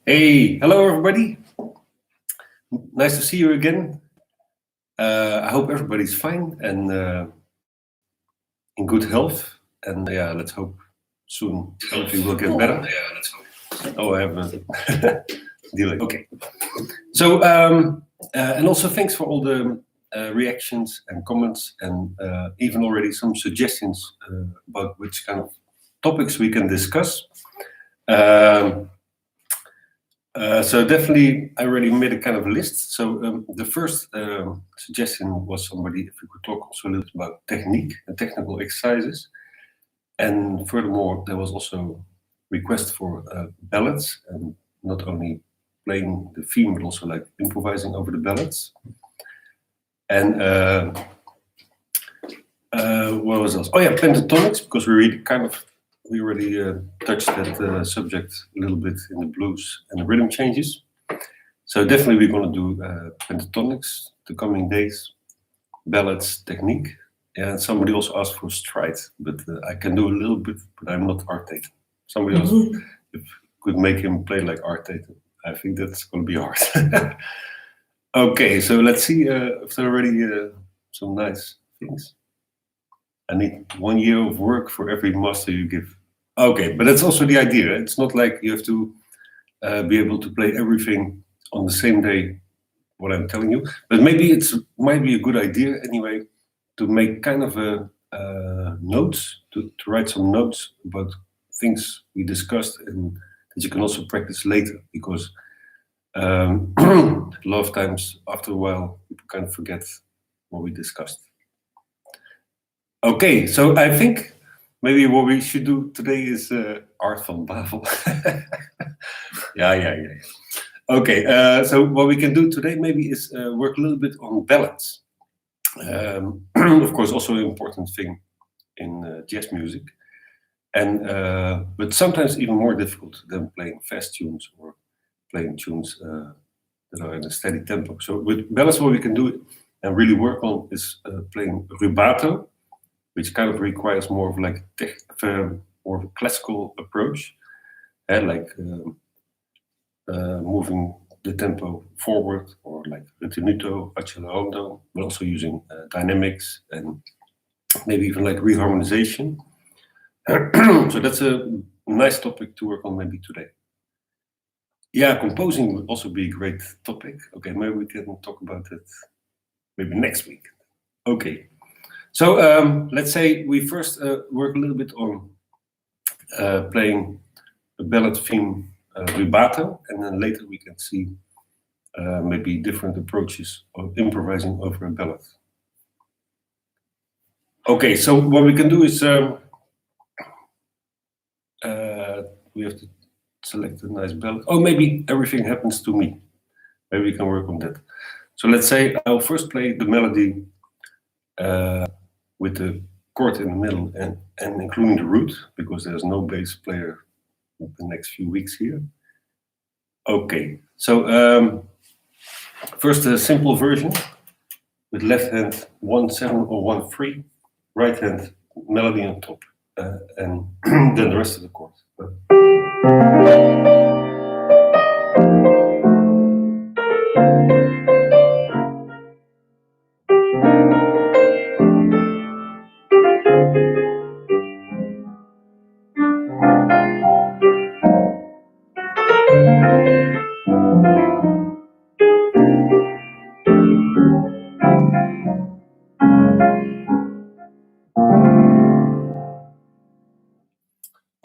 Hey, hello everybody. Nice to see you again. I hope everybody's fine and in good health. And yeah, let's hope soon everything will get better. Oh, I have a delay. Okay. So, and also thanks for all the reactions and comments and even already some suggestions about which kind of topics we can discuss. So definitely, I already made a kind of list. So the first suggestion was somebody if we could talk also a little bit about technique and technical exercises. And furthermore, there was also request for ballads, and not only playing the theme, but also like improvising over the ballads. And what was else? Oh yeah, pentatonics, because we already touched that subject a little bit in the blues and the rhythm changes. So definitely we're going to do pentatonics the coming days, ballads, technique. And somebody also asked for stride, but I can do a little bit, but I'm not Art Tatum. Somebody else could make him play like Art Tatum. I think that's going to be hard. Okay, so let's see if there are already some nice things. I need 1 year of work for every master you give. Okay, but that's also the idea. It's not like you have to be able to play everything on the same day, what I'm telling you. But maybe it might be a good idea anyway to make kind of a notes, to write some notes about things we discussed and that you can also practice later, because a lot of times after a while people kind of forget what we discussed. Okay, so I think maybe what we should do today is Art van Bavel. Yeah. Okay, so what we can do today maybe is work a little bit on balance. Of course, also an important thing in jazz music, and but sometimes even more difficult than playing fast tunes or playing tunes that are in a steady tempo. So with balance, what we can do and really work on is playing rubato, which kind of requires more of like more of a classical approach, and like moving the tempo forward, or like ritenuto, accelerando, but also using dynamics and maybe even like reharmonization. So that's a nice topic to work on maybe today. Yeah, composing would also be a great topic. Okay, maybe we can talk about it maybe next week. Okay. So let's say we first work a little bit on playing a ballad theme rubato, and then later we can see maybe different approaches of improvising over a ballad. Okay, so what we can do is we have to select a nice ballad. Oh, maybe Everything Happens to Me. Maybe we can work on that. So let's say I'll first play the melody with the chord in the middle and including the root, because there's no bass player in the next few weeks here. Okay, so first a simple version with left hand 1/7 or 1/3, right hand melody on top, and then the rest of the chord.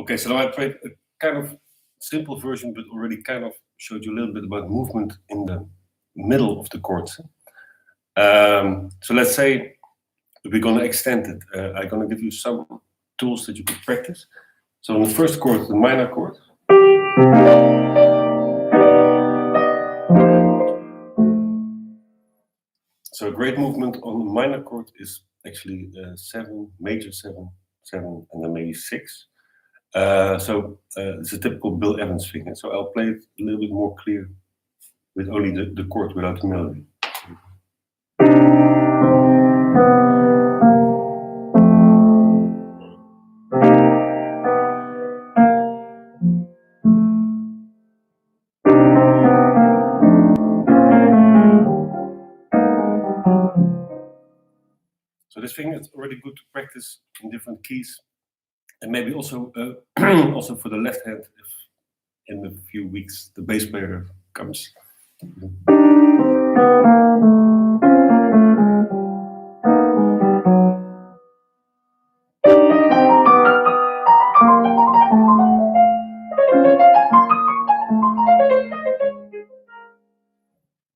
Okay, so now I played a kind of simple version, but already kind of showed you a little bit about movement in the middle of the chords. So let's say we're going to extend it. I'm going to give you some tools that you could practice. So on the first chord, the minor chord. So a great movement on the minor chord is actually 7, major 7, 7, and then maybe 6. So it's a typical Bill Evans thing. So I'll play it a little bit more clear with only the chord without the melody. this thing is already good to practice in different keys, and maybe also also for the left hand if in a few weeks the bass player comes.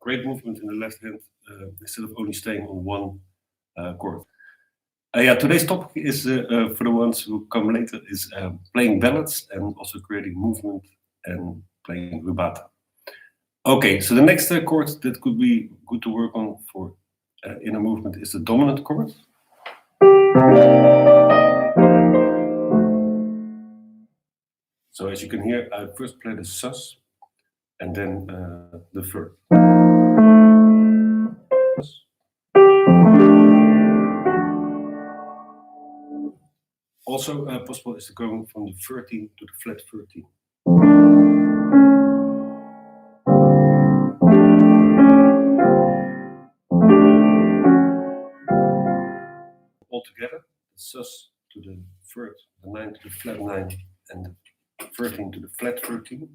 Great movement in the left hand instead of only staying on one chord. Yeah, today's topic is for the ones who come later is playing ballads and also creating movement and playing rubato. Okay, so the next chord that could be good to work on for inner movement is the dominant chord. So as you can hear, I first play the sus and then the third. Also possible is going from the 13 to the flat 13. All together, the sus to the third, the 9 to the flat 9, and the 13 to the flat 13.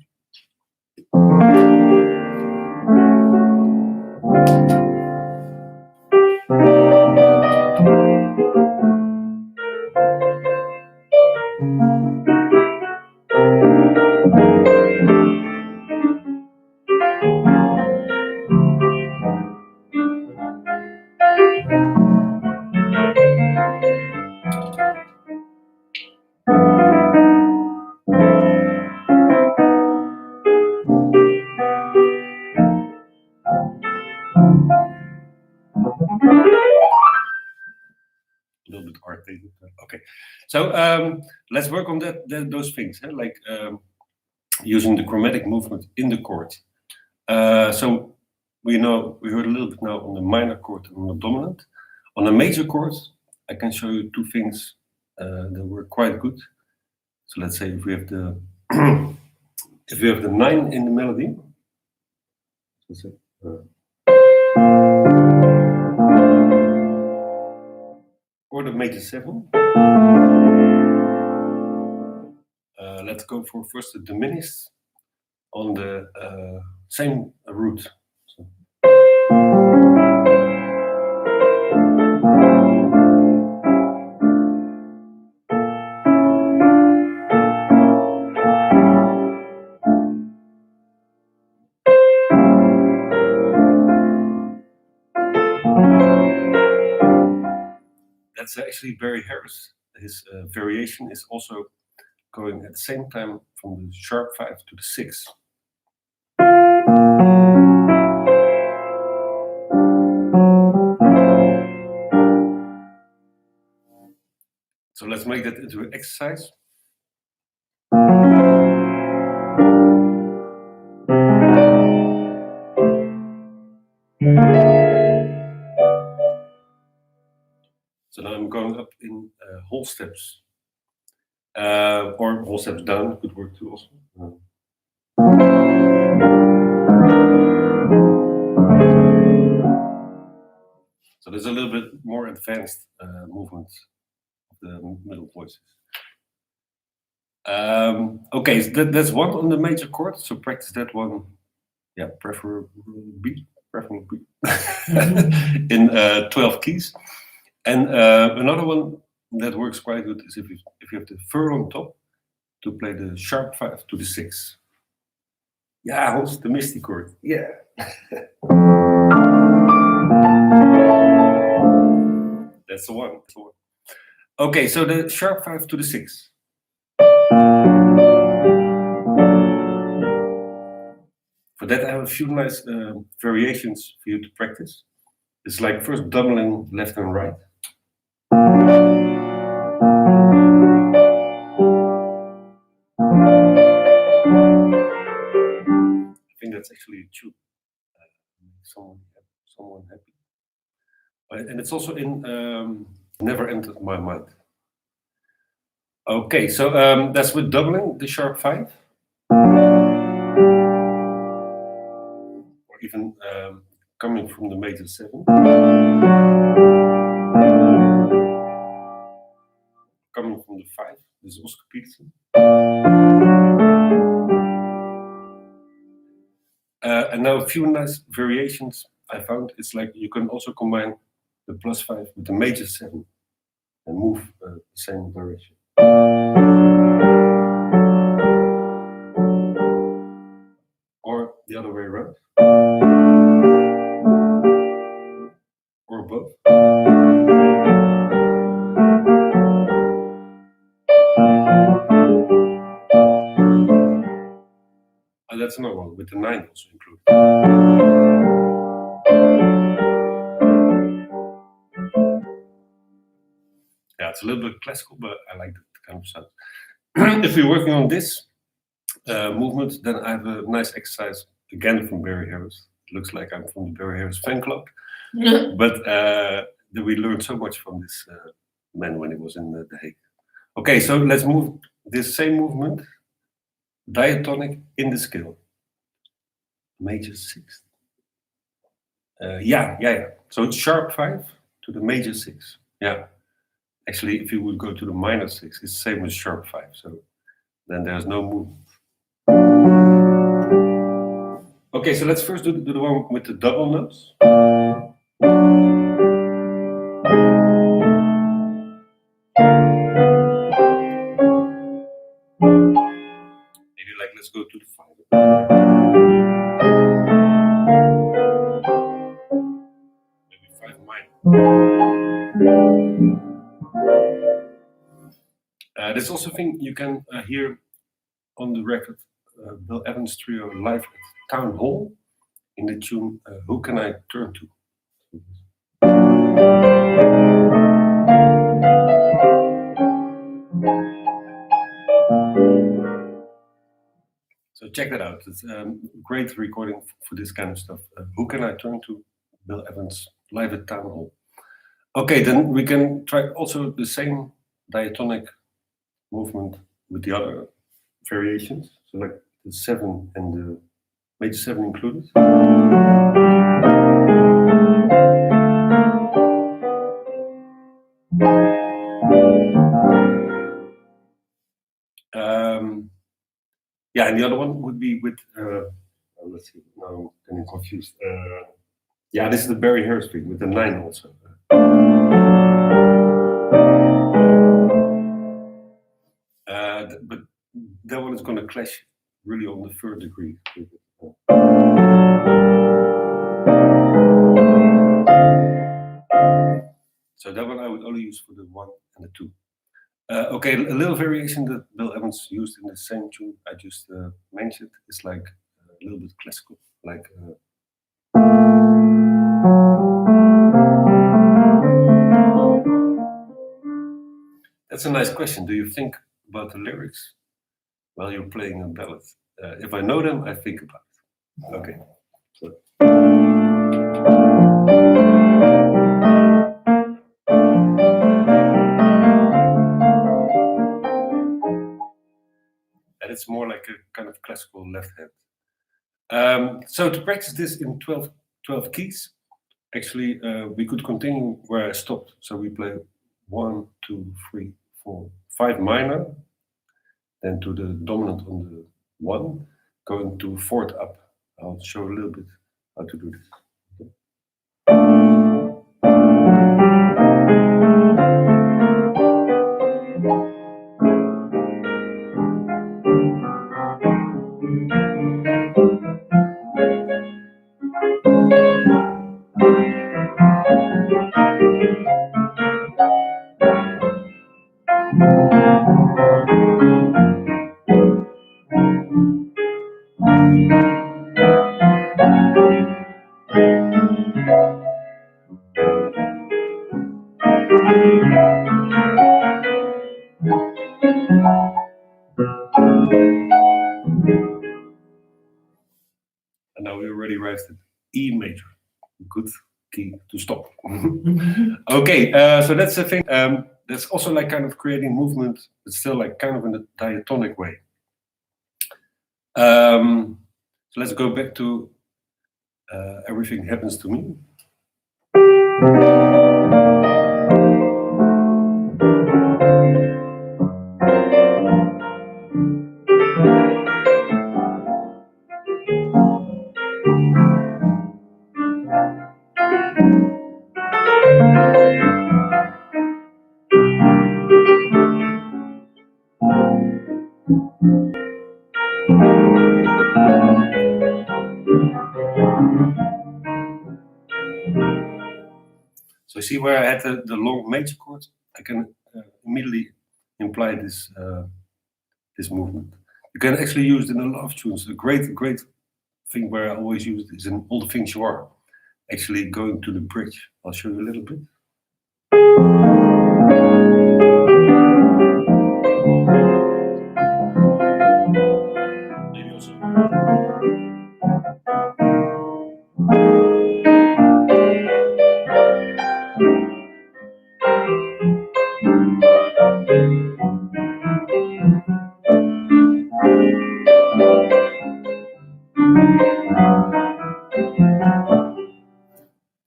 A little bit arty. Okay, so let's work on those things, like using the chromatic movement in the chord. So we heard a little bit now on the minor chord and on the dominant. On the major chord, I can show you two things that were quite good. So let's say if we have the if we have the 9 in the melody, so or the major 7. Let's go for first the diminished on the same root. So. That's actually Barry Harris. His variation is also going at the same time from the sharp 5 to the 6. So let's make that into an exercise. So now I'm going up in whole steps. Or whole steps down could work too also. So there's a little bit more advanced movement of the middle voices. Okay, so that's one on the major chord. So practice that one. Yeah, preferably in 12 keys. And another one that works quite good is if you have the third on top to play the sharp 5 to the 6. Yeah, Hans, the misty chord. Yeah. That's the one. Okay, so the sharp 5 to the 6. For that, I have a few nice variations for you to practice. It's like first doubling left and right. I think that's actually a tune. Someone happy. And it's also in Never Entered My Mind. Okay, so that's with doubling the sharp 5. Or even coming from the major 7. This is Oscar Peterson. And now a few nice variations I found. It's like you can also combine the +5 with the major 7 and move the same direction. Or the other way around. Or both. And that's another one with the 9 also included. Yeah, it's a little bit classical, but I like that kind of sound. If you're working on this movement, then I have a nice exercise again from Barry Harris. It looks like I'm from the Barry Harris fan club, but we learned so much from this man when he was in The Hague. Okay, so let's move this same movement, diatonic in the scale, major 6th. Yeah. So it's sharp 5 to the major 6. Yeah. Actually, if you would go to the minor 6, it's the same as sharp 5. So then there's no movement. Okay, so let's first do the one with the double notes. Maybe like let's go to the 5. Maybe 5 minor. There's also a thing you can hear on the record, Bill Evans Trio live at Town Hall in the tune Who Can I Turn To? So check that out. It's a great recording for this kind of stuff. Who Can I Turn To? Bill Evans live at Town Hall. Okay, then we can try also the same diatonic movement with the other variations. So like the 7 and the major 7 included. Yeah, and the other one would be with, let's see, now I'm getting confused. Yeah, this is the Barry Harris thing with the 9 also. But that one is going to clash really on the 3rd degree. So that one I would only use for the 1 and the 2. Okay, a little variation that Bill Evans used in the same tune I just mentioned is like a little bit classical, like. That's a nice question. Do you think about the lyrics while you're playing a ballad? If I know them, I think about it. Okay. So. And it's more like a kind of classical left hand. So to practice this in 12 keys, actually we could continue where I stopped. So we play 1, 2, 3, 4, 5 minor, then to the dominant on the 1, going to 4th up. I'll show a little bit how to do this. And now we already arrived at E major. Good key to stop. Okay, so that's the thing. That's also like kind of creating movement, but still like kind of in a diatonic way. So let's go back to Everything Happens to Me. So see where I had the long major chord? I can immediately imply this this movement. You can actually use it in a lot of tunes. A great thing where I always use it is in All the Things You Are. Actually going to the bridge. I'll show you a little bit. Maybe also.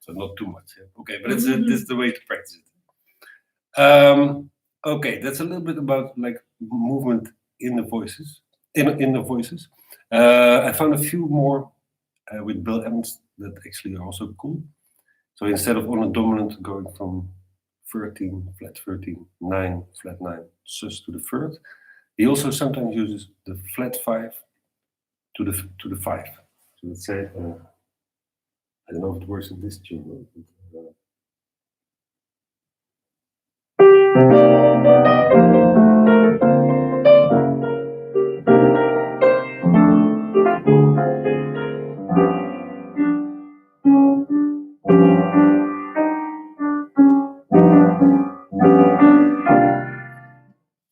So not too much. Yeah? Okay, but this is the way to practice it. Okay, that's a little bit about like movement in the voices. In the voices, I found a few more with Bill Evans that actually are also cool. So instead of on a dominant going from 13, flat 13, 9, flat 9, sus to the third, he also sometimes uses the flat 5 to the 5. So let's say, I don't know if it works in this tune.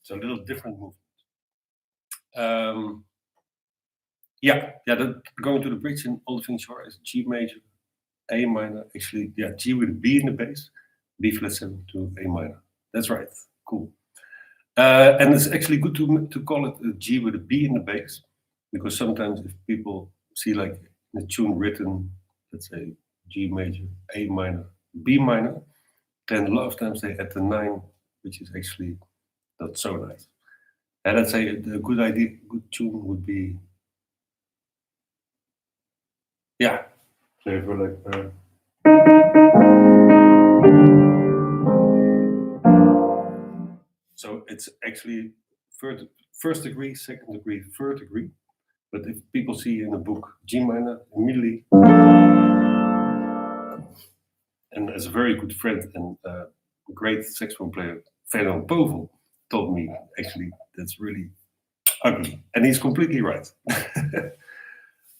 So a little different movement. Yeah, going to the bridge in All the Things You Are is G major, A minor. Actually, yeah, G with a B in the bass, B flat 7 to A minor. That's right. Cool. And it's actually good to call it a G with a B in the bass, because sometimes if people see like the tune written, let's say G major, A minor, B minor, then a lot of times they add the 9, which is actually not so nice. And I'd say a good idea, good tune would be, yeah, play for like. So it's actually first degree, second degree, third degree. But if people see in a book G minor, immediately, and as a very good friend and great saxophone player, Fernand Povel, told me actually that's really ugly, and he's completely right.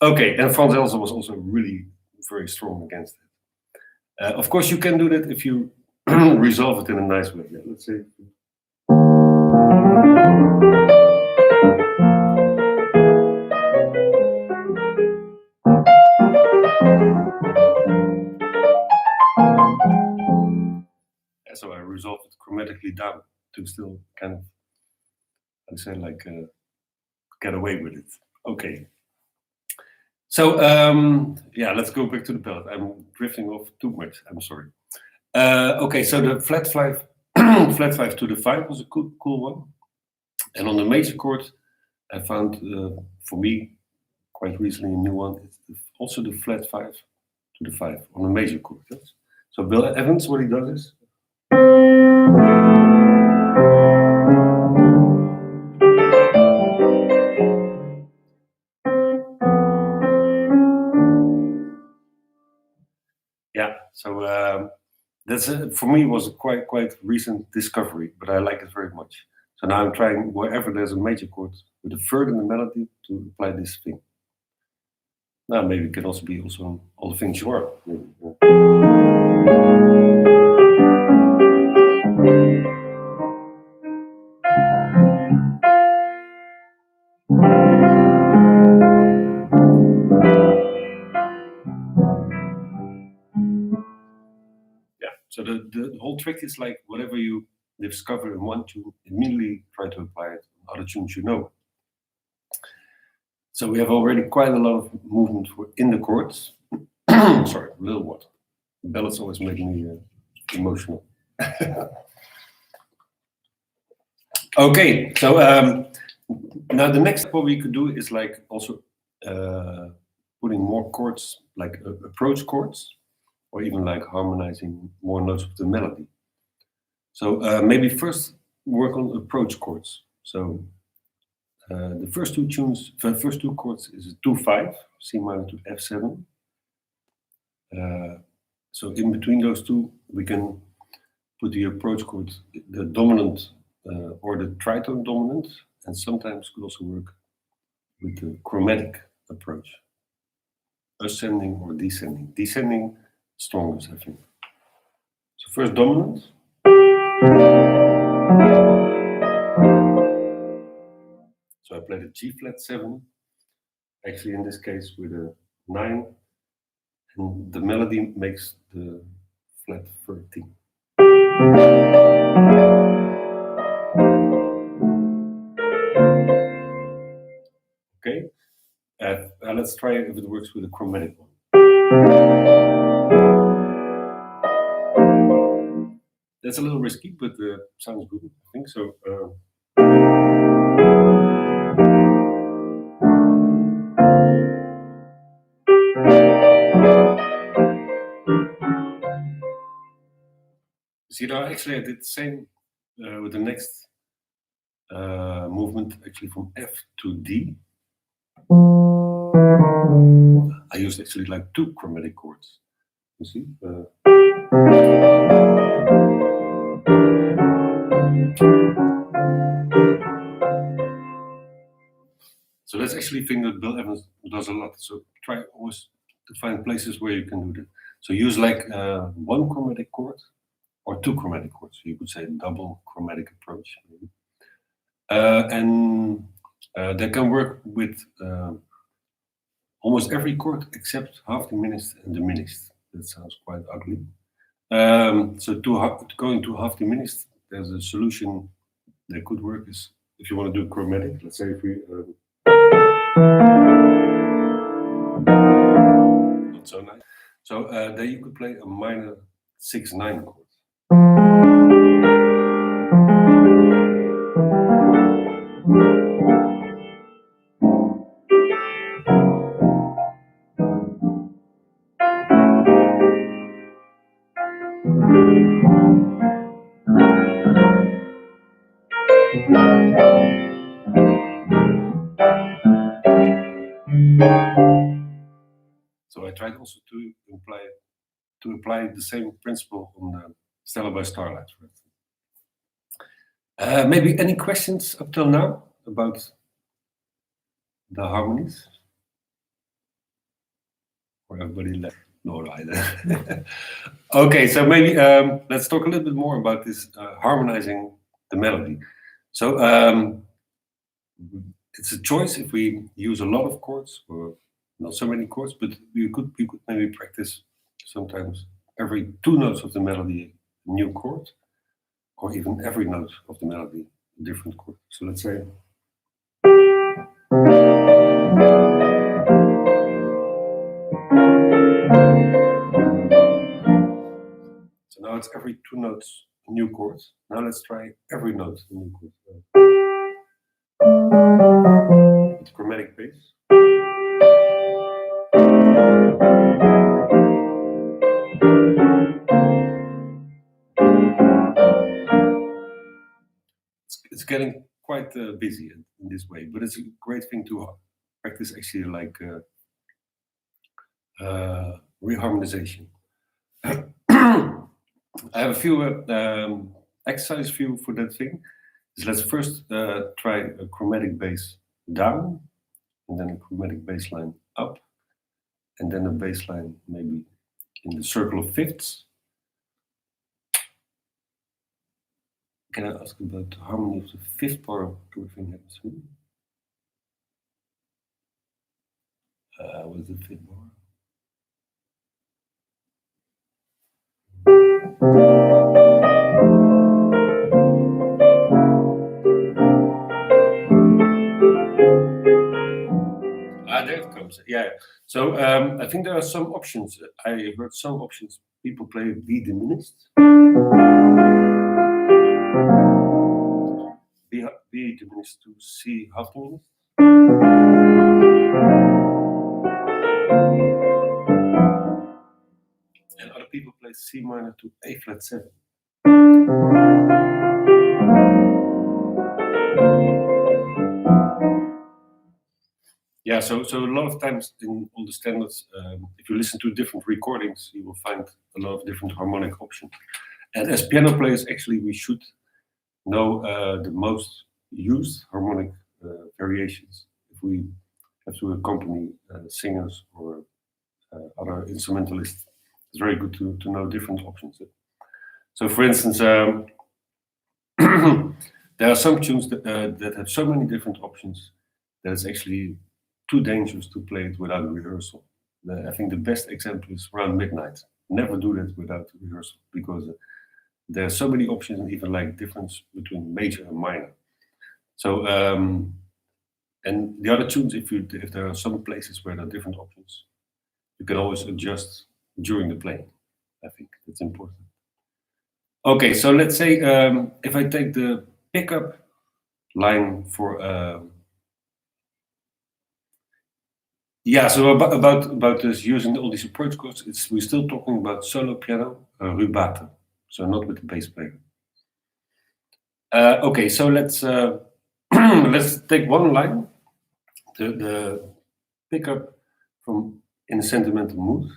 Okay, and Frans Elsen was also really very strong against it. Of course, you can do that if you resolve it in a nice way. Yeah, let's say. So I resolved it chromatically down to still kind of, I'd say, like get away with it. Okay. So yeah, let's go back to the palette. I'm drifting off too much. I'm sorry. Okay, so the flat 5, flat 5 to the 5 was a cool one. And on the major chord, I found for me quite recently a new one. It's also the flat 5 to the 5 on the major chord. Yes? So Bill Evans, what he does is. Yeah, so that's for me was a quite recent discovery, but I like it very much. So now I'm trying wherever there's a major chord with a third in the melody to apply this thing. Now maybe it can also be on All the Things You Are. Maybe, yeah. So the whole trick is like whatever you discover in one tune, immediately try to apply it on other tunes you know. So we have already quite a lot of movement in the chords. Sorry, a little water. Ballads always make me emotional. Okay, so now the next what we could do is like also putting more chords, like approach chords, or even like harmonizing more notes of the melody. So maybe first work on approach chords. So The first two tunes, the first two chords is a 2-5, C minor to F7. So in between those two, we can put the approach chord, the dominant or the tritone dominant, and sometimes could also work with the chromatic approach. Ascending or descending. Descending, strongest, I think. So first dominant. So I played a G flat 7, actually in this case with a 9, and the melody makes the flat 13. Okay, let's try if it works with a chromatic one. That's a little risky, but sounds good, I think so. See, now actually I did the same with the next movement, actually from F to D. I used actually like 2 chromatic chords. You see? So that's actually a thing that Bill Evans does a lot. So try always to find places where you can do that. So use like 1 chromatic chord or 2 chromatic chords. You could say double chromatic approach. And they can work with almost every chord except half diminished and diminished. That sounds quite ugly. So going to half diminished, there's a solution that could work. Is if you want to do chromatic, let's say if we not so nice. So then you could play a minor 6-9 chord. So I tried also to apply the same principle on the Stella by Starlight. Maybe any questions up till now about the harmonies? Or everybody left? No, either. Okay, so maybe let's talk a little bit more about this harmonizing the melody. So it's a choice if we use a lot of chords or not so many chords, but we could maybe practice sometimes every 2 notes of the melody a new chord, or even every note of the melody a different chord. So let's say so now it's every 2 notes a new chord. Now let's try every note a new chord. With chromatic bass. It's getting quite busy in this way, but it's a great thing to practice actually like reharmonization. I have a few exercise view for that thing. So let's first try a chromatic bass down, and then a chromatic bass line up, and then a bass line maybe in the circle of fifths. Can I ask about the harmony of the fifth bar of everything happens? What is the fifth bar? There it comes. Yeah. So I think there are some options. I heard some options. People play B diminished. B diminished to C half diminished. And other people play C minor to A flat 7. Yeah, so a lot of times in all the standards, if you listen to different recordings, you will find a lot of different harmonic options. And as piano players, actually, we should know the most used harmonic variations if we have to accompany singers or other instrumentalists. It's very good to know different options. So, for instance, there are some tunes that have so many different options that it's actually too dangerous to play it without a rehearsal. I think the best example is Around Midnight. Never do that without a rehearsal because there are so many options and even like difference between major and minor. So and the other tunes, if there are some places where there are different options, you can always adjust during the playing. I think that's important. Okay, so let's say if I take the pickup line for yeah, so about this using all these approach chords, we're still talking about solo piano, rubato, so not with the bass player. Okay, so let's let's take one line, the pickup from In a Sentimental Mood.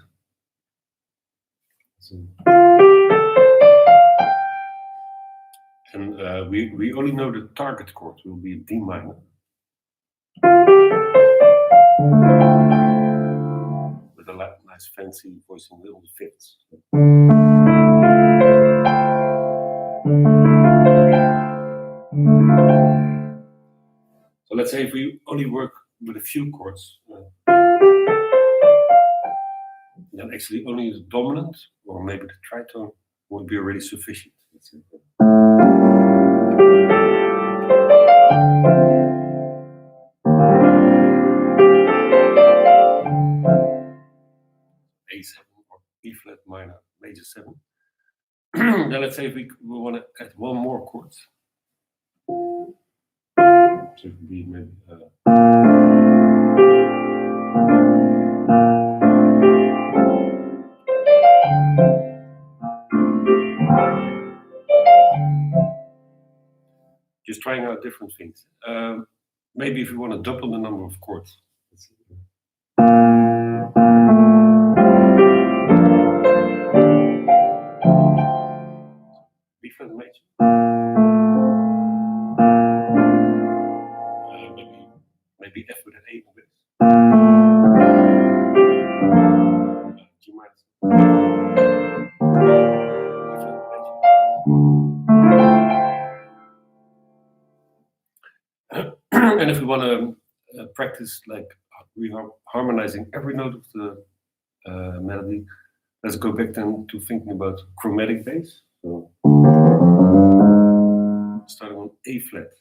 And we only know the target chord will be D minor. With a nice fancy voicing little fifths. So let's say if we only work with a few chords, then actually only the dominant or maybe the tritone would be already sufficient. Let's say. A7 or B flat minor major 7. Then let's say if we want to add one more chord. So it could be maybe just trying out different things. Maybe if you want to double the number of chords. Let's see. B flat major. Maybe F with an A on this. G minor. And if we want to practice like harmonizing every note of the melody, let's go back then to thinking about chromatic bass. So starting on A flat.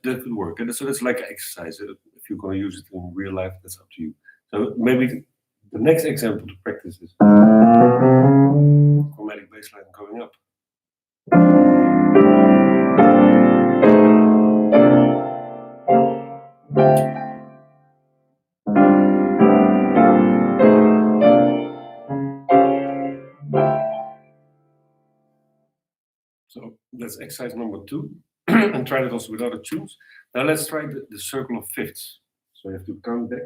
That could work. And so that's like an exercise. If you're going to use it in real life, that's up to you. So maybe the next example to practice is chromatic bass line going up. So that's exercise number 2. And try it also with other tunes. Now let's try the circle of fifths. So you have to count back.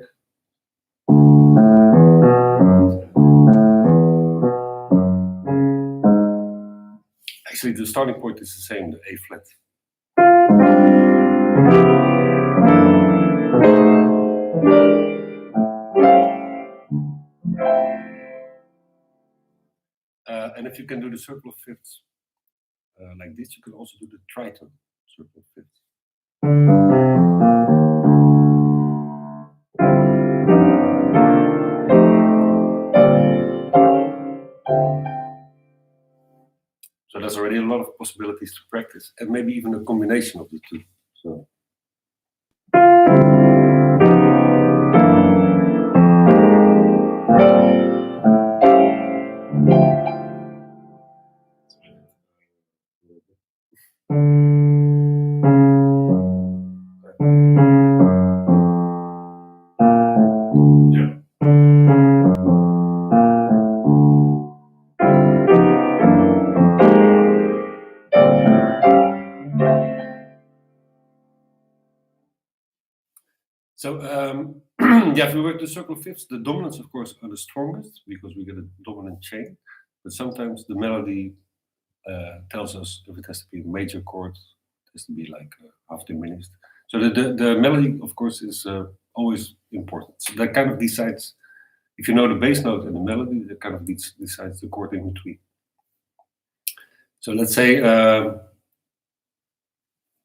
Actually, the starting point is the same, the A flat. And if you can do the circle of fifths like this, you can also do the tritone circle of fifths. So there's already a lot of possibilities to practice, and maybe even a combination of the two. So. So yeah, if we work the circle fifths, the dominants of course are the strongest because we get a dominant chain. But sometimes the melody tells us if it has to be a major chord, it has to be like half diminished. So the melody of course is always important. So that kind of decides, if you know the bass note and the melody, that kind of decides the chord in between. So let's say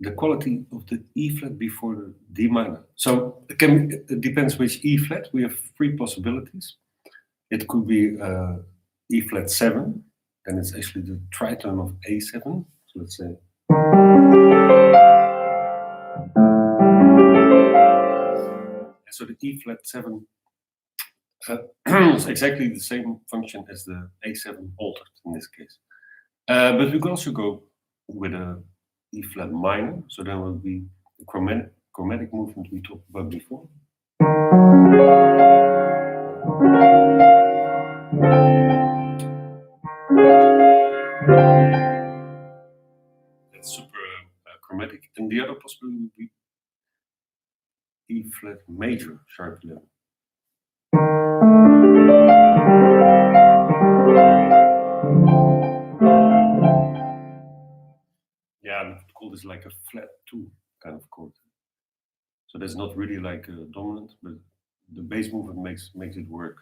the quality of the E flat before the D minor. So it depends which E flat. We have three possibilities. It could be E flat 7, then it's actually the tritone of A7. So let's say. So the E flat 7 is exactly the same function as the A7 altered in this case. But we could also go with a E flat minor, so that would be the chromatic movement we talked about before. That's super chromatic. And the other possibility would be E flat major sharp 11. Yeah, we could call this like a flat 2 kind of chord. So that's not really like a dominant, but the bass movement makes it work.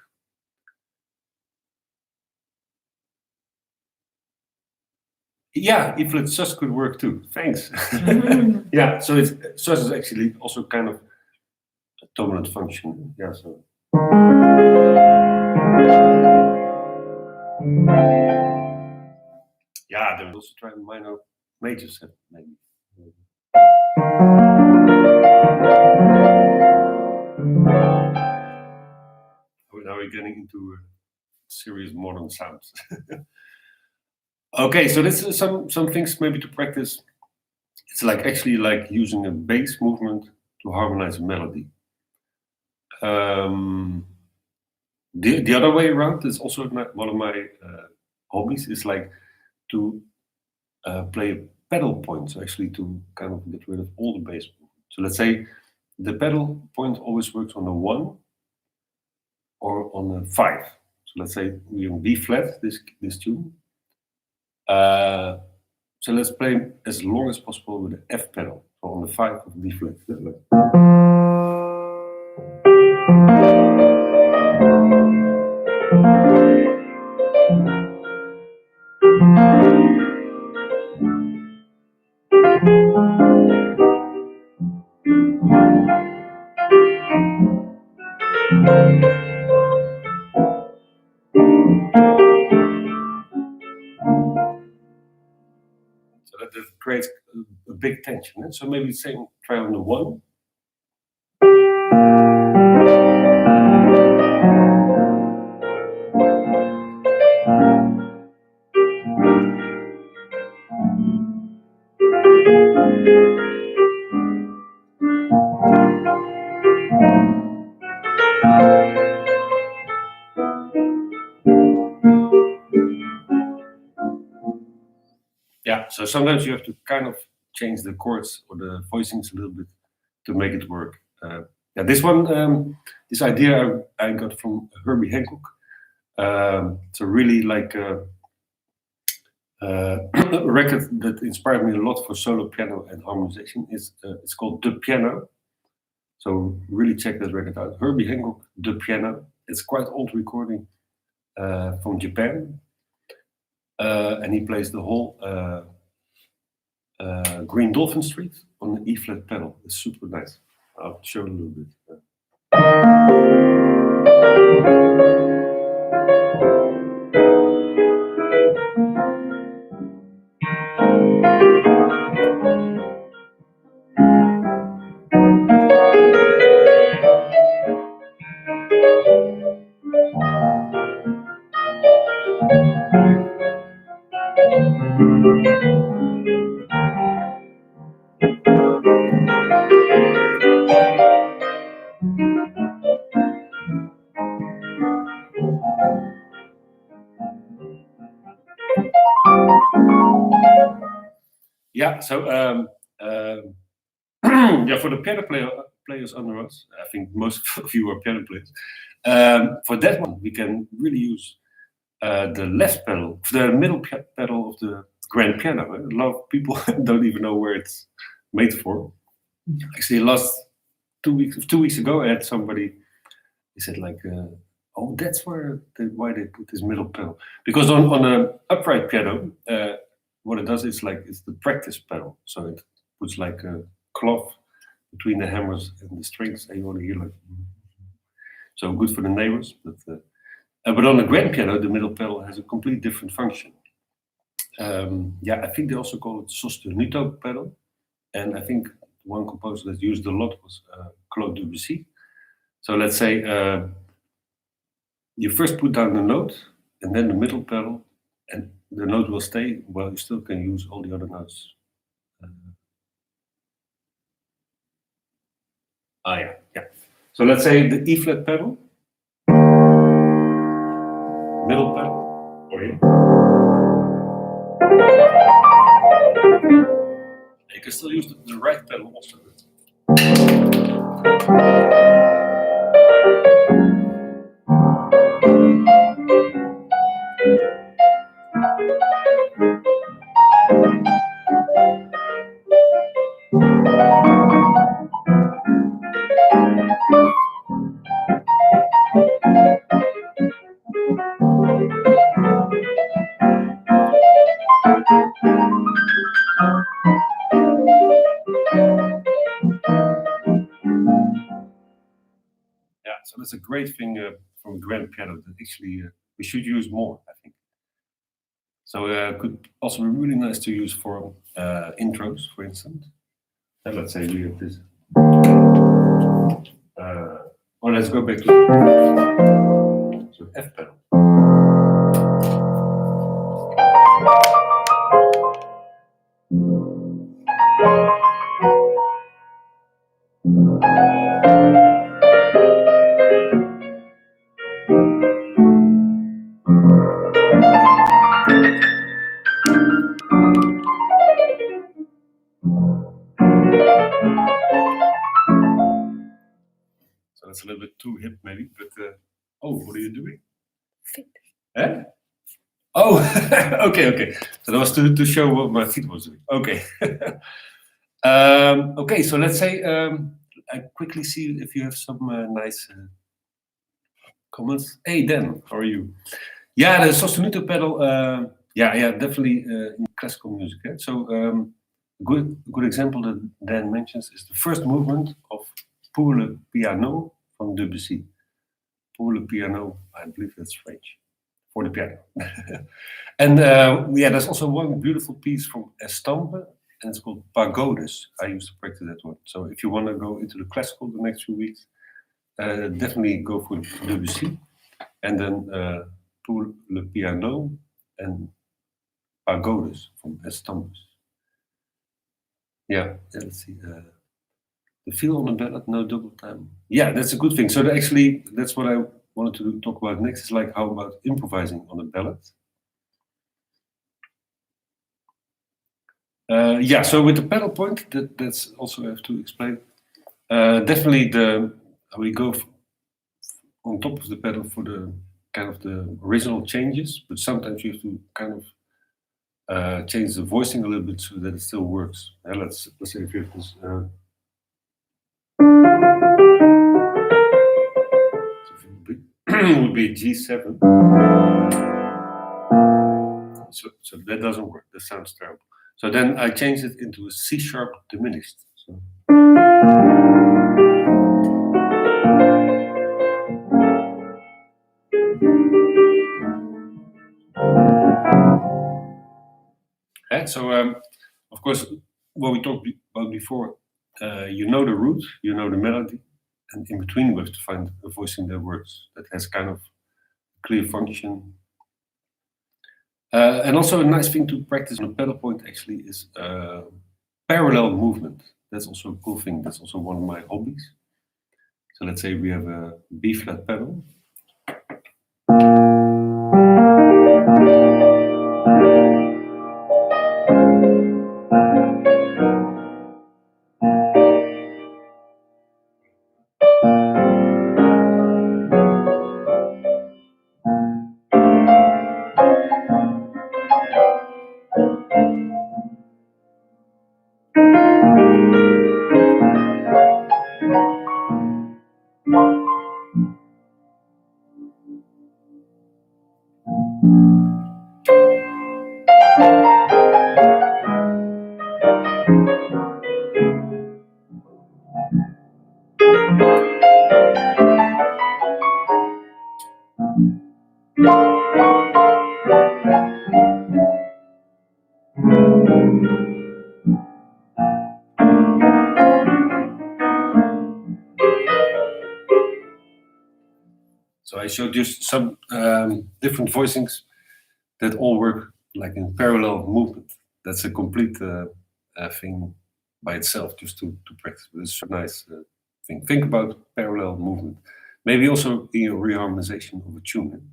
Yeah, E flat sus could work too. Thanks. Yeah, so sus is actually also kind of a dominant function. Yeah, so. Yeah, there was also try minor major 7 maybe. Now we're getting into serious modern sounds. Okay, so this is some things maybe to practice. It's like actually like using a bass movement to harmonize a melody. The other way around is also one of my hobbies, is like to play a pedal point, so actually to kind of get rid of all the bass movement. So let's say the pedal point always works on a 1 or on a 5. So let's say we're in B flat, this tune. So let's play as long as possible with the F pedal, so on the 5 of B flat. So that creates a big tension. And so maybe same try on the 1. Yeah, so sometimes you have to kind of change the chords or the voicings a little bit to make it work. Yeah, this one, this idea I got from Herbie Hancock. So really like a record that inspired me a lot for solo piano and harmonization is it's called The Piano. So really check that record out. Herbie Hancock, The Piano. It's quite old recording from Japan. And he plays the whole Green Dolphin Street on the E flat pedal. It's super nice. I'll show you a little bit. Yeah, so yeah, for the piano players under us. I think most of you are piano players. For that one, we can really use the left pedal, the middle pedal of the grand piano. A lot of people don't even know where it's made for. Actually, last 2 weeks ago, I had somebody. He said like, "Oh, that's why they put this middle pedal." Because on an upright piano, what it does is like it's the practice pedal, so it puts like a cloth between the hammers and the strings, and you want to hear like. So good for the neighbors, but on a grand piano, the middle pedal has a completely different function. Yeah, I think they also call it sostenuto pedal, and I think one composer that used a lot was Claude Debussy. So let's say you first put down the note, and then the middle pedal, and the note will stay, while you still can use all the other notes. Yeah. So let's say the E flat pedal, middle pedal, or here. You can still use the right pedal also. So that's a great thing from a grand piano that actually we should use more, I think. So it could also be really nice to use for intros, for instance. And let's say we have this. Or let's go back to F pedal. So that's a little bit too hip, maybe. But oh, what are you doing? Feet. Eh? Oh, okay. So that was to show what my feet was doing. Okay. Okay, so let's say I quickly see if you have some nice comments. Hey Dan, how are you? Yeah, the sostenuto pedal. Yeah, definitely in classical music. Eh? So good example that Dan mentions is the first movement of Pour le piano from Debussy. Pour le piano, I believe that's French, for the piano. And yeah, there's also one beautiful piece from Estampe, and it's called Pagodes. I used to practice that one. So if you want to go into the classical the next few weeks, definitely go for Debussy, and then Pour le piano and Pagodes from Estampe. Yeah, let's see. The feel on the ballad, no double time. Yeah, that's a good thing. So actually, that's what I wanted to talk about next. Is like how about improvising on a ballad? Yeah, so with the pedal point, that's also I have to explain. Definitely we go on top of the pedal for the kind of the original changes, but sometimes you have to kind of change the voicing a little bit so that it still works. Let's say if you have this. Would be G7. So that doesn't work. That sounds terrible. So then I changed it into a C sharp diminished. So. And so, of course, what we talked about before, you know the root, you know the melody, and in between we have to find a voice in the words that has kind of clear function. And also a nice thing to practice on a pedal point actually is parallel movement. That's also a cool thing. That's also one of my hobbies. So let's say we have a B flat pedal. So I showed just some different voicings that all work like in parallel movement. That's a complete thing by itself, just to practice. But it's a nice thing. Think about parallel movement. Maybe also in your reharmonization of a tune.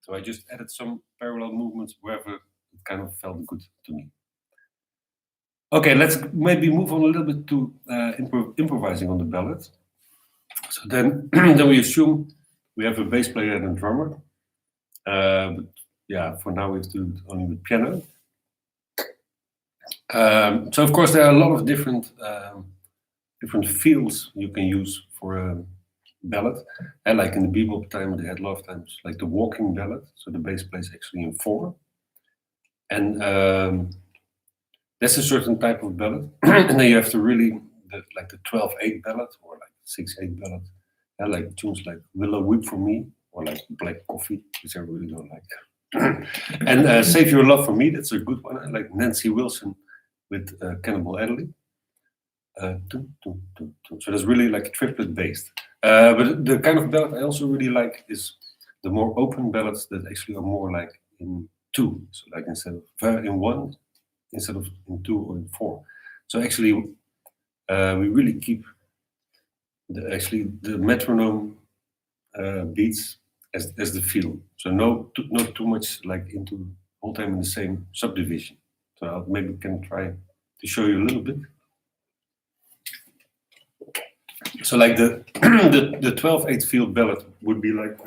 So I just added some parallel movements wherever it kind of felt good to me. Okay, let's maybe move on a little bit to improvising on the ballad. So then, then we assume we have a bass player and a drummer. But yeah, for now we have to do it only with piano. So of course there are a lot of different fields you can use for a ballad. And like in the bebop time, they had a lot of times like the walking ballad. So the bass plays actually in 4. And that's a certain type of ballad. And then you have to really, like the 12/8 ballad or like 6/8 ballad. Like tunes like Willow Weep for Me or like Black Coffee, which I really don't like. And Save Your Love for Me, that's a good one. I like Nancy Wilson with Cannibal Adderley. So that's really like triplet based. But the kind of ballad I also really like is the more open ballads that actually are more like in 2. So like instead of in 1, instead of in 2 or in 4. So actually we really keep the metronome beats as the feel. So not too much like into whole time in the same subdivision. So I maybe can try to show you a little bit. So like the the 12/8 feel ballad would be like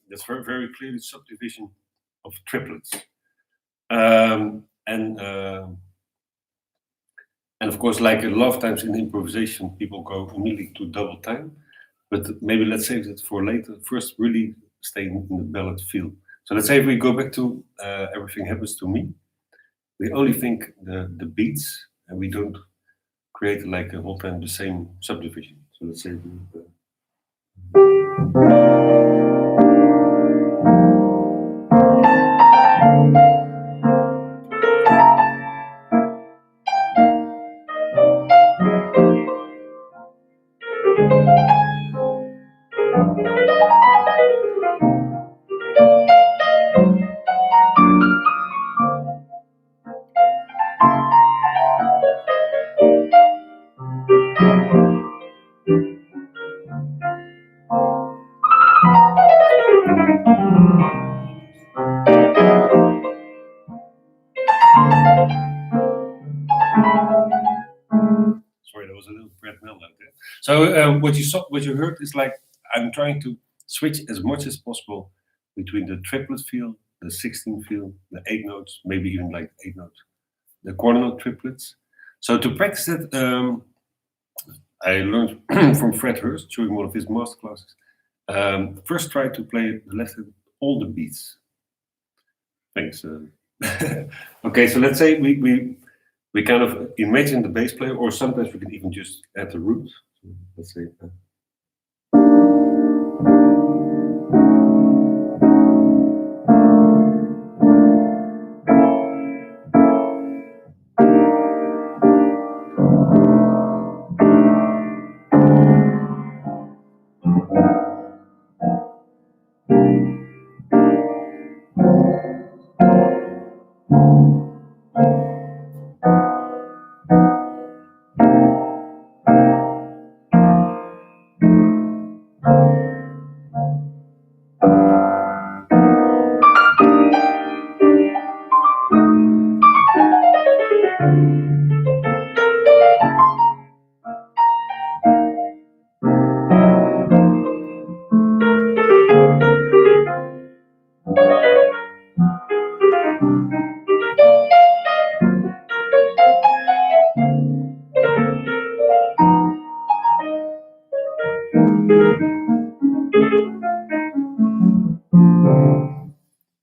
that's very, very clearly subdivision of triplets. And of course, like a lot of times in improvisation, people go immediately to double time. But maybe let's save it for later. First, really stay in the ballad feel. So let's say if we go back to Everything Happens to Me, we only think the beats, and we don't create like a whole time the same subdivision. So let's say sorry, there was a little Brad Mel out there. So what you heard is like I'm trying to switch as much as possible between the triplet feel, the 16 feel, the 8 notes, maybe even like 8 notes, the quarter note triplets. So to practice that, I learned from Fred Hurst during one of his masterclasses. First, try to play the left hand all the beats. Thanks. Okay, so let's say we kind of imagine the bass player, or sometimes we can even just add the root. So let's say.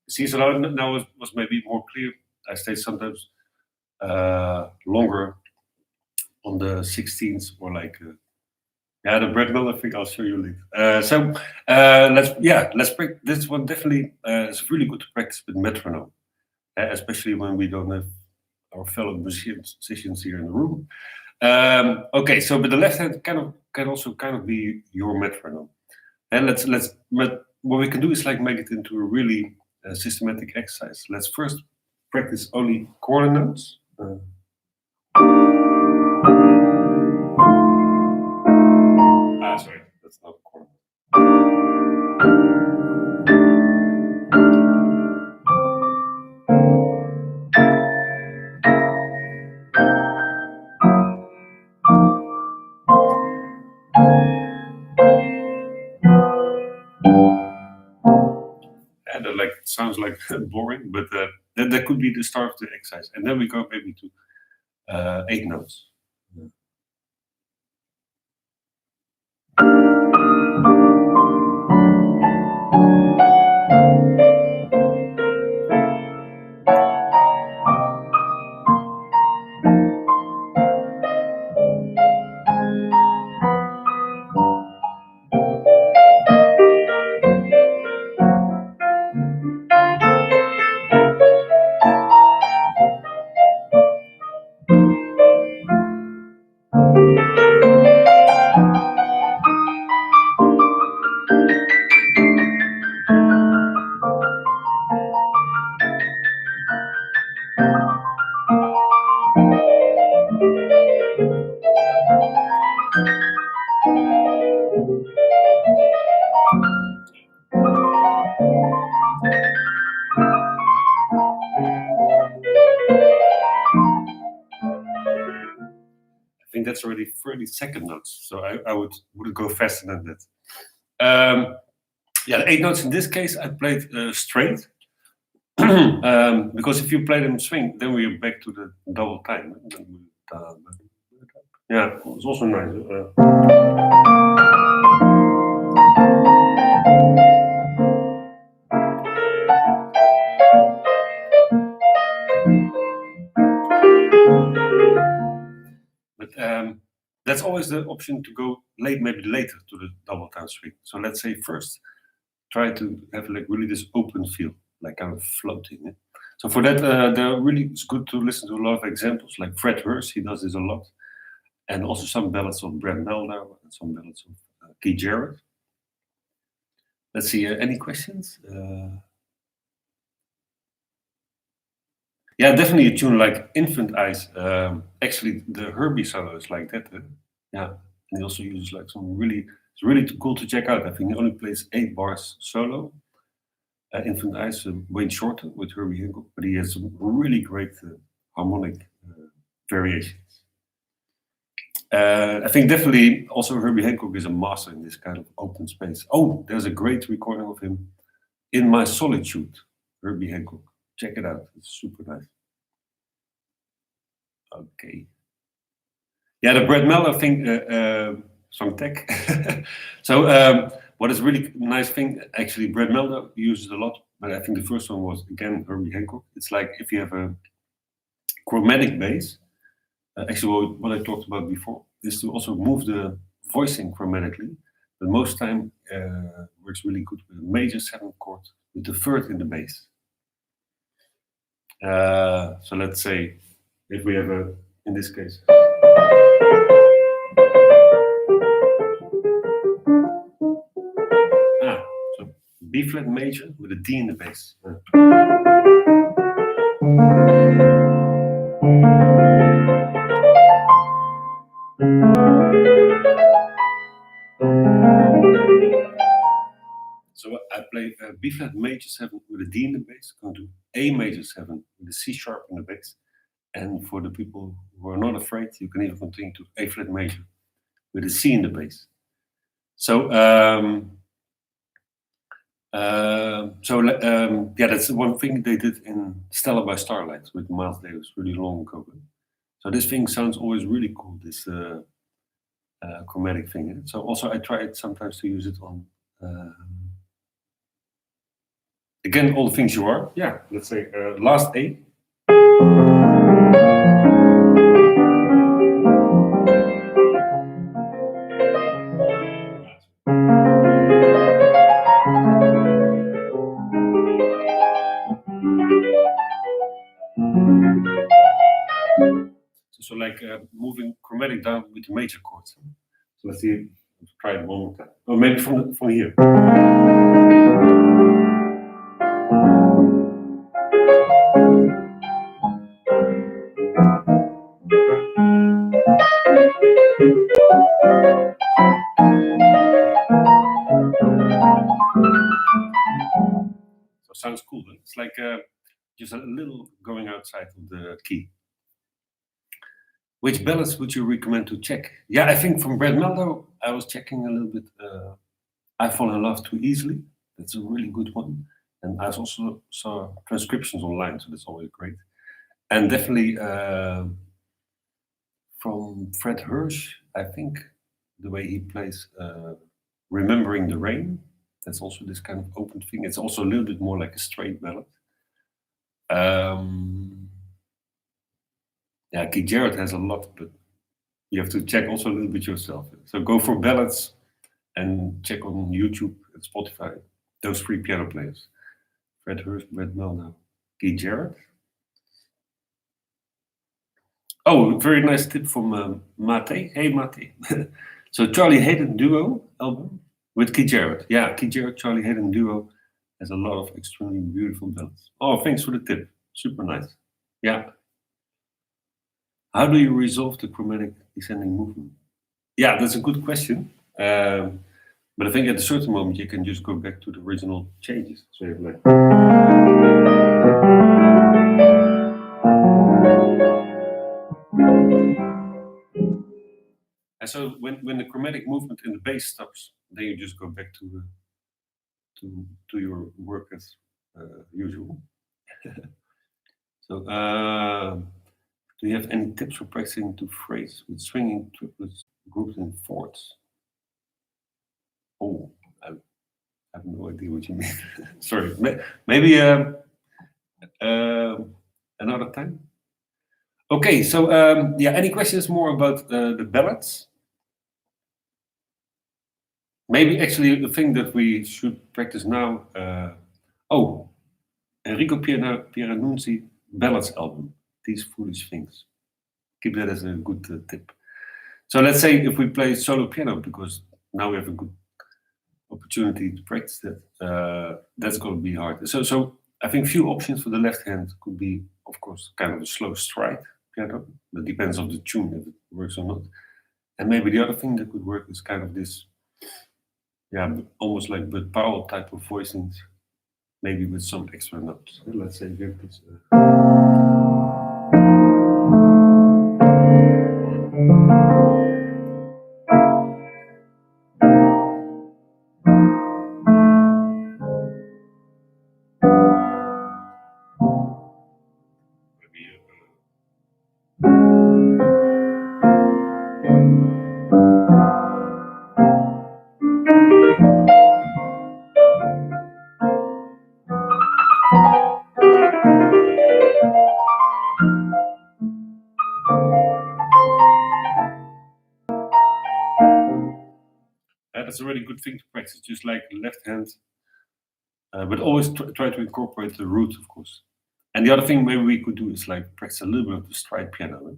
See, so now was maybe more clear. I stay sometimes longer on the 16th or like yeah, the bread mill. I think I'll show you later. So let's practice. This one definitely is really good to practice with metronome, especially when we don't have our fellow musicians here in the room. Okay, so but the left hand can also be your metronome, and what we can do is like make it into a really systematic exercise. Let's first practice only quarter notes. Sorry, that's not a quarter. And like it sounds like boring, but that could be the start of the exercise, and then we go maybe to 8 notes. I think that's already 30-second notes, so I would go faster than that. Yeah, the 8 notes in this case I played straight, because if you play them swing, then we're back to the double time. Yeah, it's also nice. But that's always the option to go maybe later to the double time swing. So let's say first try to have like really this open feel, like kind of floating. Yeah? So for that, it's good to listen to a lot of examples, like Fred Hurst, he does this a lot, and also some ballads of Brad Melder and some ballads of Keith Jarrett. Let's see, any questions? Yeah, definitely a tune like Infant Eyes. Actually, the Herbie solo is like that. Yeah, and he also uses like it's really cool to check out. I think he only plays 8 bars solo. Infant Eyes, way shorter with Herbie Hancock, but he has some really great harmonic variations. I think definitely also Herbie Hancock is a master in this kind of open space. Oh, there's a great recording of him, In My Solitude, Herbie Hancock. Check it out, it's super nice. Okay. Yeah, the Brad Melder thing, song tech. So what is really nice thing, actually Brad Melder uses a lot, but I think the first one was again Herbie Hancock. It's like if you have a chromatic bass, actually what I talked about before is to also move the voicing chromatically, but most time works really good with a major 7th chord with the 3rd in the bass. So let's say if we have in this case, so B flat major with a D in the bass. So I play B flat major 7 with a D in the bass, going to A major 7 with a C sharp in the bass. And for the people who are not afraid, you can even continue to A flat major with a C in the bass. So yeah, that's one thing they did in Stella by Starlight with Miles Davis really long ago. So this thing sounds always really cool, this chromatic thing. So also I try sometimes to use it on Again, all the things you are. Yeah, let's say last A. So like moving chromatic down with the major chords. So let's see, let's try it one more time. Or maybe from here. So sounds cool. Huh? It's like just a little going outside of the key. Which ballads would you recommend to check? Yeah, I think from Brad Meldo, I was checking a little bit. I Fall in Love Too Easily. That's a really good one. And I also saw transcriptions online, so that's always great. And definitely from Fred Hirsch, I think the way he plays Remembering the Rain, that's also this kind of open thing. It's also a little bit more like a straight ballad. Yeah, Keith Jarrett has a lot, but you have to check also a little bit yourself. So go for ballads and check on YouTube and Spotify. Those three piano players. Fred Hirsch, Brad Meldo, Keith Jarrett. Oh, very nice tip from Mate. Hey, Mate. So Charlie Hayden Duo album with Keith Jarrett. Yeah, Keith Jarrett, Charlie Hayden Duo has a lot of extremely beautiful ballads. Oh, thanks for the tip. Super nice. Yeah. How do you resolve the chromatic descending movement? Yeah, that's a good question. But I think at a certain moment you can just go back to the original changes. So you have like. And so when the chromatic movement in the bass stops, then you just go back to your work as usual. So do you have any tips for practicing to phrase with swinging triplets grouped in fourths? Oh, I have no idea what you mean. Sorry, maybe another time. Okay, so yeah, any questions more about the ballads? Maybe actually the thing that we should practice now. Oh, Enrico Pieranunzi Ballads album. These Foolish Things. Keep that as a good tip. So let's say if we play solo piano, because now we have a good opportunity to practice that. That's going to be hard. So I think few options for the left hand could be, of course, kind of a slow stride piano. That depends on the tune if it works or not. And maybe the other thing that could work is kind of this, yeah, almost like Bud Powell type of voicings, maybe with some extra notes. Let's say here this. That's a really good thing to practice, just like left hand, but always try to incorporate the root, of course. And the other thing maybe we could do is like practice a little bit of the stride piano.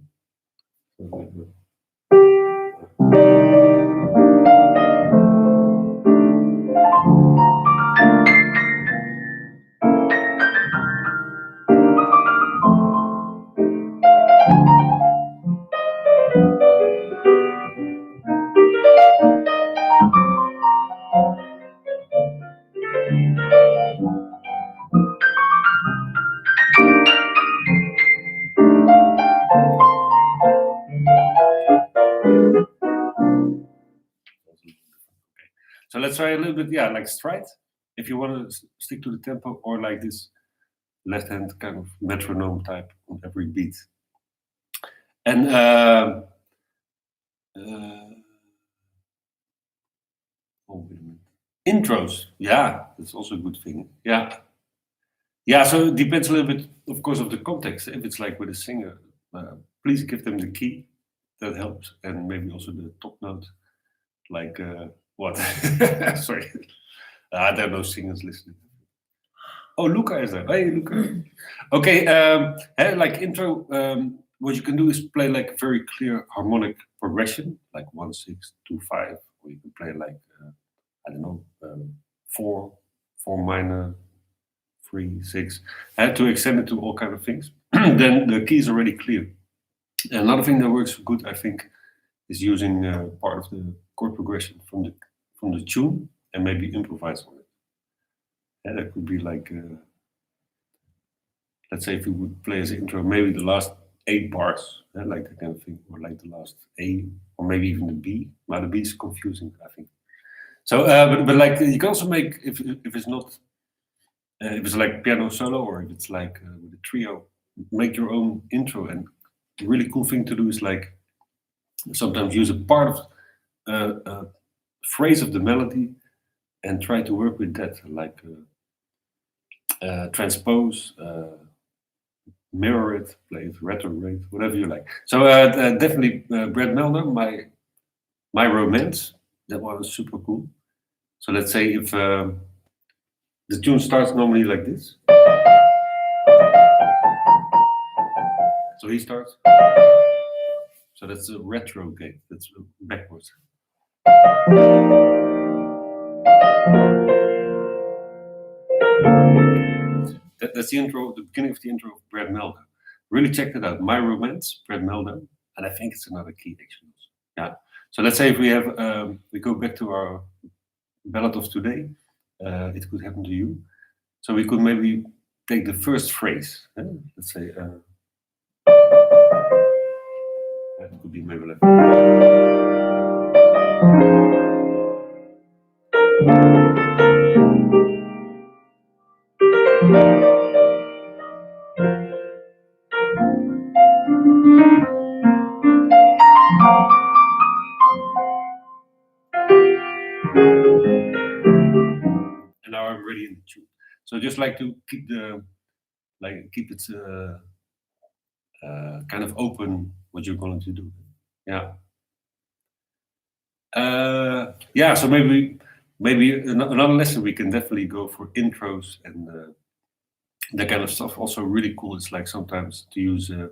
So let's try a little bit, yeah, like stride, if you want to stick to the tempo, or like this left hand kind of metronome type on every beat. And oh, wait a minute. Intros, yeah, that's also a good thing. Yeah, Yeah, so it depends a little bit, of course, of the context. If it's like with a singer, please give them the key. That helps, and maybe also the top note. Like what? Sorry, there are no singers listening. Oh, Luca is there. Hey, Luca. Okay, like intro. What you can do is play like very clear harmonic progression, like 1 6 2 5, or you can play like I don't know, 4 minor, 3 6. To extend it to all kind of things. Then the key is already clear. And another thing that works good, I think, is using part of the chord progression from the tune and maybe improvise on it. And that could be like, let's say if we would play as an intro, maybe the last 8 bars, like that kind of thing, or like the last A, or maybe even the B. Now the B is confusing, I think. So, but like you can also make if it's not if it's like piano solo or if it's like with a trio, make your own intro. And the really cool thing to do is like sometimes use a part of a phrase of the melody and try to work with that, like transpose, mirror it, play it retrograde, whatever you like. So definitely Brad Melder, my romance, that one was super cool. So let's say if the tune starts normally like this. So he starts. So that's a retrograde, that's backwards. That's the intro, the beginning of the intro of Brad Melder. Really check that out. My Romance, Brad Melder, and I think it's another key actually. Yeah. So let's say if we have we go back to our ballad of today, it could happen to you. So we could maybe take the first phrase. Let's say that could be maybe like. And now I'm ready in the tune. So just like to keep it kind of open what you're going to do. Yeah. Yeah. So maybe another lesson we can definitely go for intros and that kind of stuff. Also really cool. It's like sometimes to use to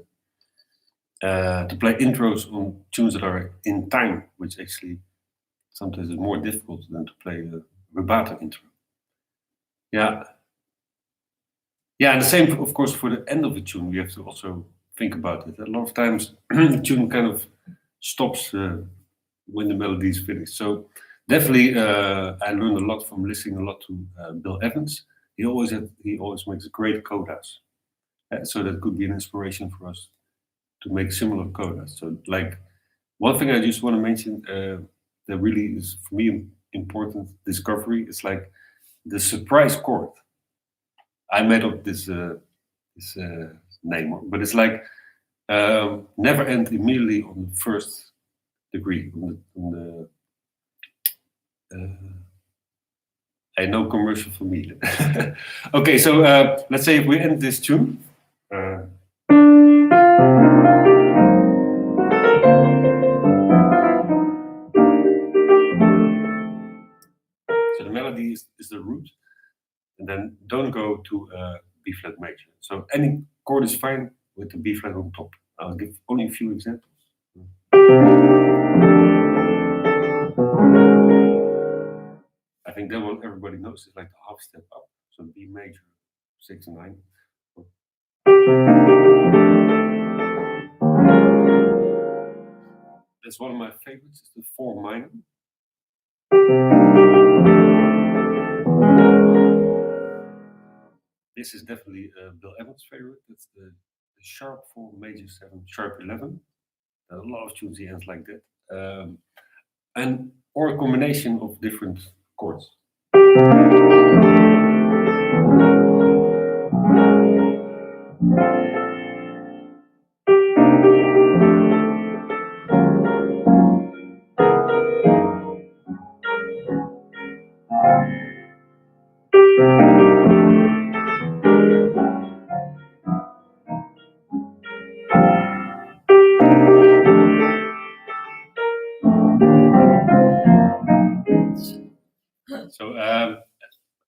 play intros on tunes that are in time, which actually sometimes is more difficult than to play a rubato intro. Yeah. Yeah, and the same, of course, for the end of a tune. We have to also think about it. A lot of times, the tune kind of stops when the melody is finished. So definitely, I learned a lot from listening a lot to Bill Evans. He always makes great codas. So that could be an inspiration for us to make similar codas. So like one thing I just want to mention that really is for me important discovery is like the surprise chord. I made up this name, but it's like never end immediately on the first degree. I know commercial for me. Okay, so let's say if we end this tune. So the melody is the root, and then don't go to B flat major. So any chord is fine with the B flat on top. I'll give only a few examples. I think that one everybody knows is like the half step up. So B major, 6 and 9. That's one of my favorites. It's the 4 minor. This is definitely Bill Evans' favorite. It's the sharp 4 major 7 sharp 11. A lot of tunes he ends like that. And or a combination of different chords.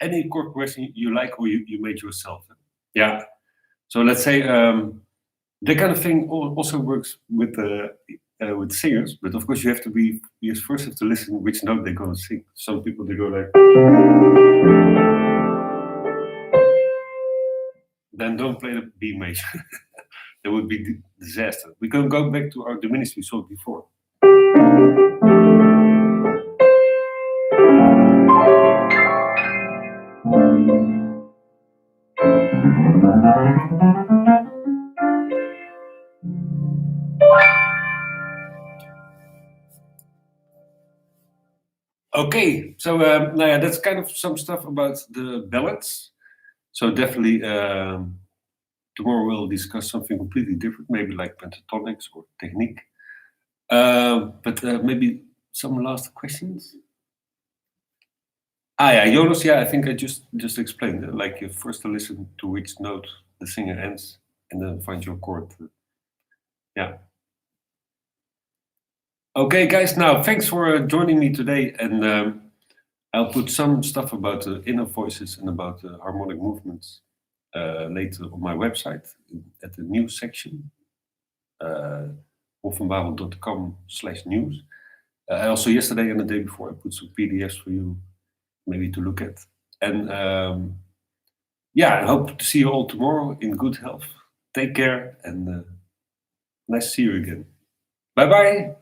any chord progression you like or you made yourself. Yeah. So let's say that kind of thing also works with singers, but of course you first have to listen which note they're going to sing. Some people they go like, then don't play the B major. That would be disaster. We can go back to our diminished we saw before. Okay, so now yeah, that's kind of some stuff about the ballads. So definitely tomorrow we'll discuss something completely different, maybe like pentatonics or technique. But maybe some last questions. Yeah, Jonas. Yeah, I think I just explained. Like you first to listen to which note the singer ends, and then find your chord. Yeah. Okay, guys. Now, thanks for joining me today, and I'll put some stuff about the inner voices and about the harmonic movements later on my website at the news section, hofvanbarel.com/news. Also, yesterday and the day before, I put some PDFs for you, maybe to look at. And yeah, I hope to see you all tomorrow in good health. Take care, and nice to see you again. Bye bye.